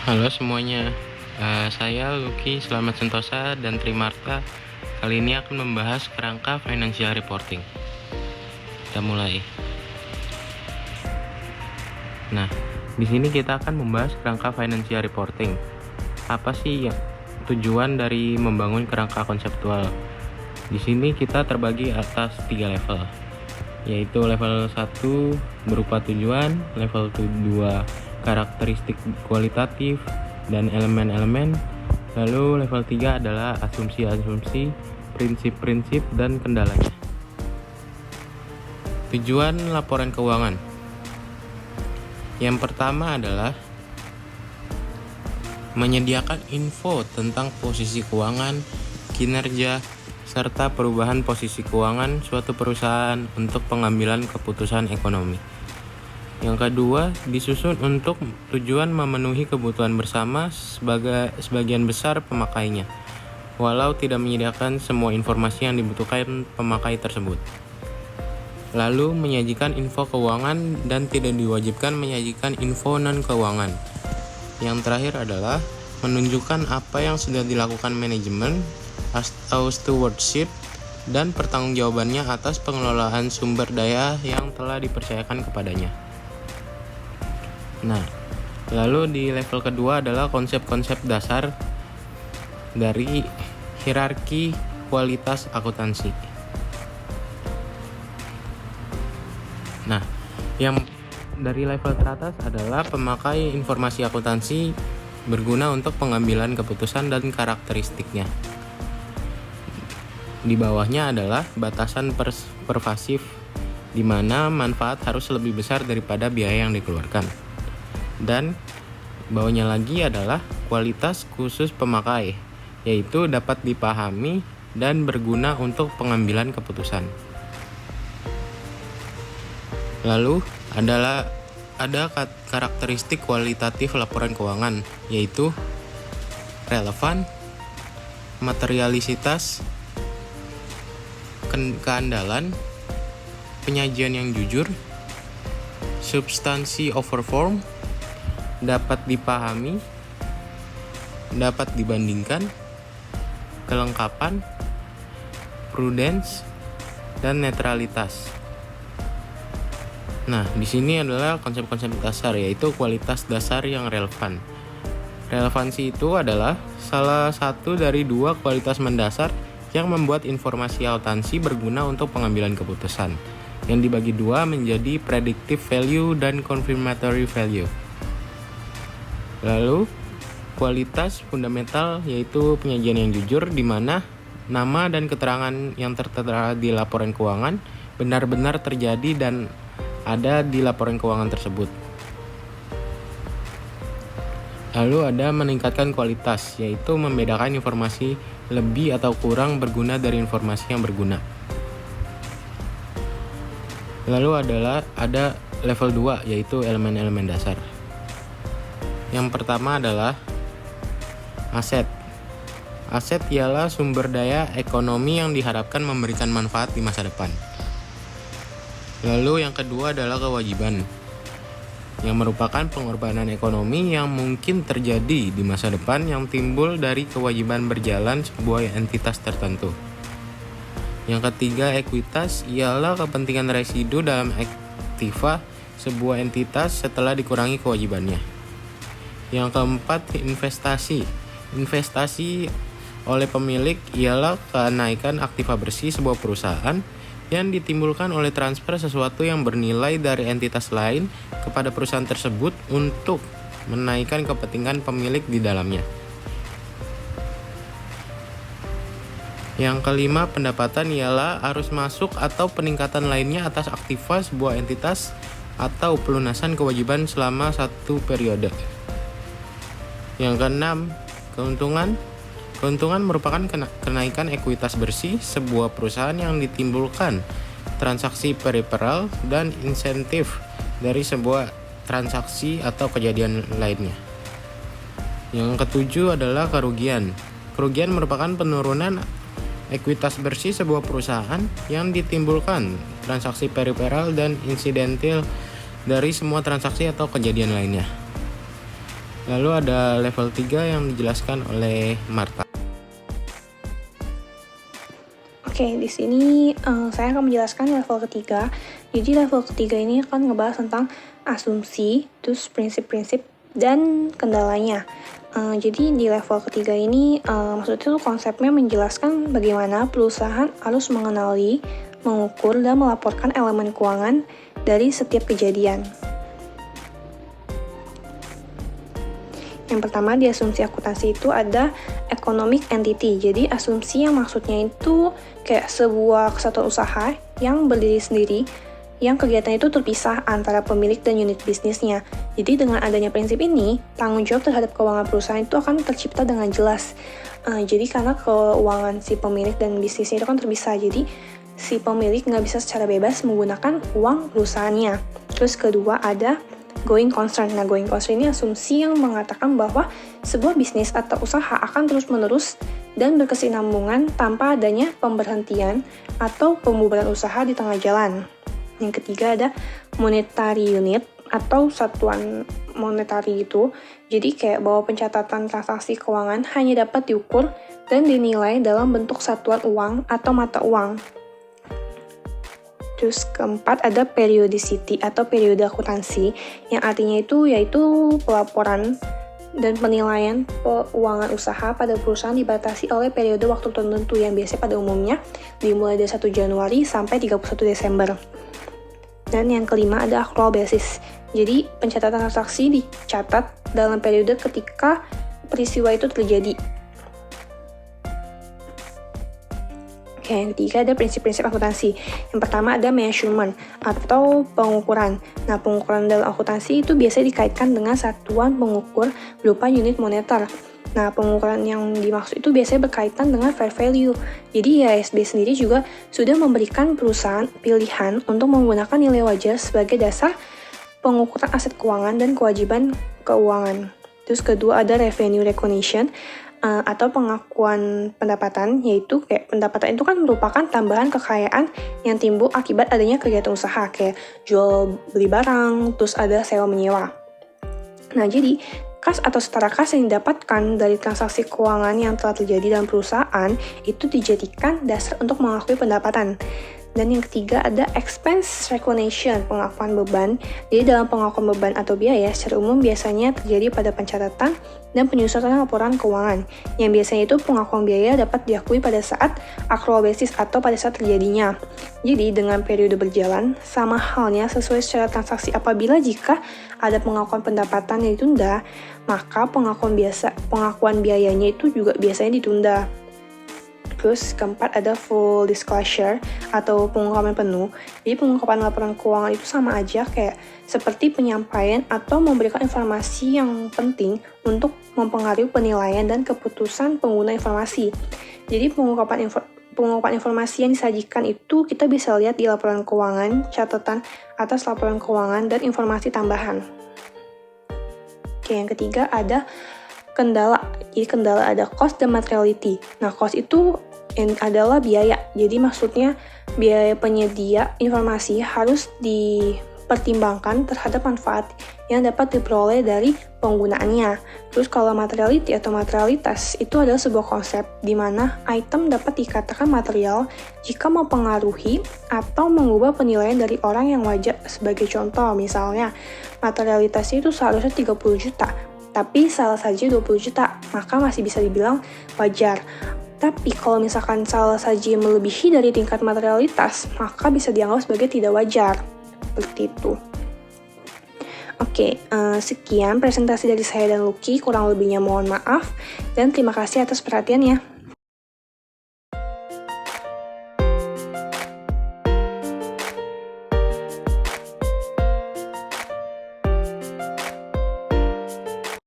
Halo semuanya, saya Lucky Selamat Sentosa dan Trimarta. Kali ini akan membahas kerangka financial reporting. Kita mulai. Nah, di sini kita akan membahas kerangka financial reporting. Apa sih tujuan dari membangun kerangka konseptual? Di sini kita terbagi atas 3 level, yaitu level 1 berupa tujuan, level 2 karakteristik kualitatif dan elemen-elemen, lalu level 3 adalah asumsi-asumsi, prinsip-prinsip, dan kendalanya. Tujuan laporan keuangan. Yang pertama adalah menyediakan info tentang posisi keuangan, kinerja, serta perubahan posisi keuangan suatu perusahaan untuk pengambilan keputusan ekonomi. Yang kedua, disusun untuk tujuan memenuhi kebutuhan bersama sebagian besar pemakainya, walau tidak menyediakan semua informasi yang dibutuhkan pemakai tersebut. Lalu, menyajikan info keuangan dan tidak diwajibkan menyajikan info non-keuangan. Yang terakhir adalah menunjukkan apa yang sudah dilakukan manajemen atau stewardship dan pertanggungjawabannya atas pengelolaan sumber daya yang telah dipercayakan kepadanya. Nah, lalu di level kedua adalah konsep-konsep dasar dari hierarki kualitas akuntansi. Nah, yang dari level teratas adalah pemakai informasi akuntansi berguna untuk pengambilan keputusan dan karakteristiknya. Di bawahnya adalah batasan pervasif, di mana manfaat harus lebih besar daripada biaya yang dikeluarkan. Dan bawahnya lagi adalah kualitas khusus pemakai, yaitu dapat dipahami dan berguna untuk pengambilan keputusan. Lalu ada karakteristik kualitatif laporan keuangan, yaitu relevan, materialisitas, keandalan, penyajian yang jujur, substansi overform, dapat dipahami, dapat dibandingkan, kelengkapan, prudence, dan netralitas. Nah, di sini adalah konsep-konsep dasar, yaitu kualitas dasar yang relevan. Relevansi itu adalah salah satu dari 2 kualitas mendasar yang membuat informasi akuntansi berguna untuk pengambilan keputusan, yang dibagi 2 menjadi predictive value dan confirmatory value. Lalu, kualitas fundamental yaitu penyajian yang jujur, di mana nama dan keterangan yang tertera di laporan keuangan benar-benar terjadi dan ada di laporan keuangan tersebut. Lalu ada meningkatkan kualitas, yaitu membedakan informasi lebih atau kurang berguna dari informasi yang berguna. Lalu ada level 2, yaitu elemen-elemen dasar. Yang pertama adalah aset. Aset ialah sumber daya ekonomi yang diharapkan memberikan manfaat di masa depan. Lalu yang kedua adalah kewajiban, yang merupakan pengorbanan ekonomi yang mungkin terjadi di masa depan yang timbul dari kewajiban berjalan sebuah entitas tertentu. Yang ketiga, ekuitas, ialah kepentingan residu dalam aktiva sebuah entitas setelah dikurangi kewajibannya. Yang keempat, investasi. Investasi oleh pemilik ialah kenaikan aktiva bersih sebuah perusahaan yang ditimbulkan oleh transfer sesuatu yang bernilai dari entitas lain kepada perusahaan tersebut untuk menaikkan kepentingan pemilik di dalamnya. Yang kelima, pendapatan ialah arus masuk atau peningkatan lainnya atas aktiva sebuah entitas atau pelunasan kewajiban selama 1 periode. Yang keenam, keuntungan. Keuntungan merupakan kenaikan ekuitas bersih sebuah perusahaan yang ditimbulkan transaksi periferal dan insentif dari sebuah transaksi atau kejadian lainnya. Yang ketujuh adalah kerugian. Kerugian merupakan penurunan ekuitas bersih sebuah perusahaan yang ditimbulkan transaksi periferal dan insidental dari semua transaksi atau kejadian lainnya. Lalu ada level 3 yang dijelaskan oleh Marta. Oke, di sini saya akan menjelaskan level ketiga. Jadi level ketiga ini akan ngebahas tentang asumsi, terus prinsip-prinsip dan kendalanya. Jadi di level ketiga ini maksudnya itu konsepnya menjelaskan bagaimana perusahaan harus mengenali, mengukur, dan melaporkan elemen keuangan dari setiap kejadian. Yang pertama di asumsi akuntansi itu ada economic entity. Jadi asumsi yang maksudnya itu kayak sebuah kesatuan usaha yang berdiri sendiri, yang kegiatan itu terpisah antara pemilik dan unit bisnisnya. Jadi dengan adanya prinsip ini, tanggung jawab terhadap keuangan perusahaan itu akan tercipta dengan jelas. Jadi karena keuangan si pemilik dan bisnisnya itu kan terpisah, jadi si pemilik nggak bisa secara bebas menggunakan uang perusahaannya. Terus kedua ada going concern. Nah, going concern ini asumsi yang mengatakan bahwa sebuah bisnis atau usaha akan terus-menerus dan berkesinambungan tanpa adanya pemberhentian atau pembubaran usaha di tengah jalan. Yang ketiga ada monetary unit atau satuan monetary itu. Jadi kayak bahwa pencatatan transaksi keuangan hanya dapat diukur dan dinilai dalam bentuk satuan uang atau mata uang. Terus keempat ada periodicity atau periode akuntansi, yang artinya itu yaitu pelaporan dan penilaian keuangan usaha pada perusahaan dibatasi oleh periode waktu tertentu yang biasanya pada umumnya dimulai dari 1 Januari sampai 31 Desember. Dan yang kelima ada accrual basis. Jadi pencatatan transaksi dicatat dalam periode ketika peristiwa itu terjadi. Oke, yang ketiga ada prinsip-prinsip akuntansi. Yang pertama ada measurement atau pengukuran. Nah, pengukuran dalam akuntansi itu biasanya dikaitkan dengan satuan pengukur berupa unit moneter. Nah, pengukuran yang dimaksud itu biasanya berkaitan dengan fair value. Jadi, IASB sendiri juga sudah memberikan perusahaan pilihan untuk menggunakan nilai wajar sebagai dasar pengukuran aset keuangan dan kewajiban keuangan. Terus kedua ada revenue recognition atau pengakuan pendapatan, yaitu kayak pendapatan itu kan merupakan tambahan kekayaan yang timbul akibat adanya kegiatan usaha kayak jual beli barang, terus ada sewa menyewa. Nah, jadi kas atau setara kas yang didapatkan dari transaksi keuangan yang telah terjadi dalam perusahaan itu dijadikan dasar untuk mengakui pendapatan. Dan yang ketiga ada expense recognition, pengakuan beban. Jadi dalam pengakuan beban atau biaya secara umum biasanya terjadi pada pencatatan dan penyusunan laporan keuangan. Yang biasanya itu pengakuan biaya dapat diakui pada saat accrual basis atau pada saat terjadinya. Jadi dengan periode berjalan, sama halnya sesuai secara transaksi apabila jika ada pengakuan pendapatan yang ditunda, maka pengakuan biayanya itu juga biasanya ditunda. Terus keempat ada full disclosure atau pengungkapan penuh. Jadi pengungkapan laporan keuangan itu sama aja kayak seperti penyampaian atau memberikan informasi yang penting untuk mempengaruhi penilaian dan keputusan pengguna informasi. Jadi pengungkapan informasi yang disajikan itu kita bisa lihat di laporan keuangan, catatan atas laporan keuangan, dan informasi tambahan. Oke, yang ketiga ada kendala. Jadi kendala ada cost dan materiality. Nah, cost itu adalah biaya. Jadi maksudnya biaya penyedia informasi harus dipertimbangkan terhadap manfaat yang dapat diperoleh dari penggunaannya. Terus kalau materiality atau materialitas itu adalah sebuah konsep di mana item dapat dikatakan material jika mempengaruhi atau mengubah penilaian dari orang yang wajar. Sebagai contoh, misalnya materialitasnya itu seharusnya 30 juta, tapi salah saja 20 juta, maka masih bisa dibilang wajar. Tapi kalau misalkan salah saja melebihi dari tingkat materialitas, maka bisa dianggap sebagai tidak wajar. Seperti itu. Oke, sekian presentasi dari saya dan Lucky, kurang lebihnya mohon maaf, dan terima kasih atas perhatiannya.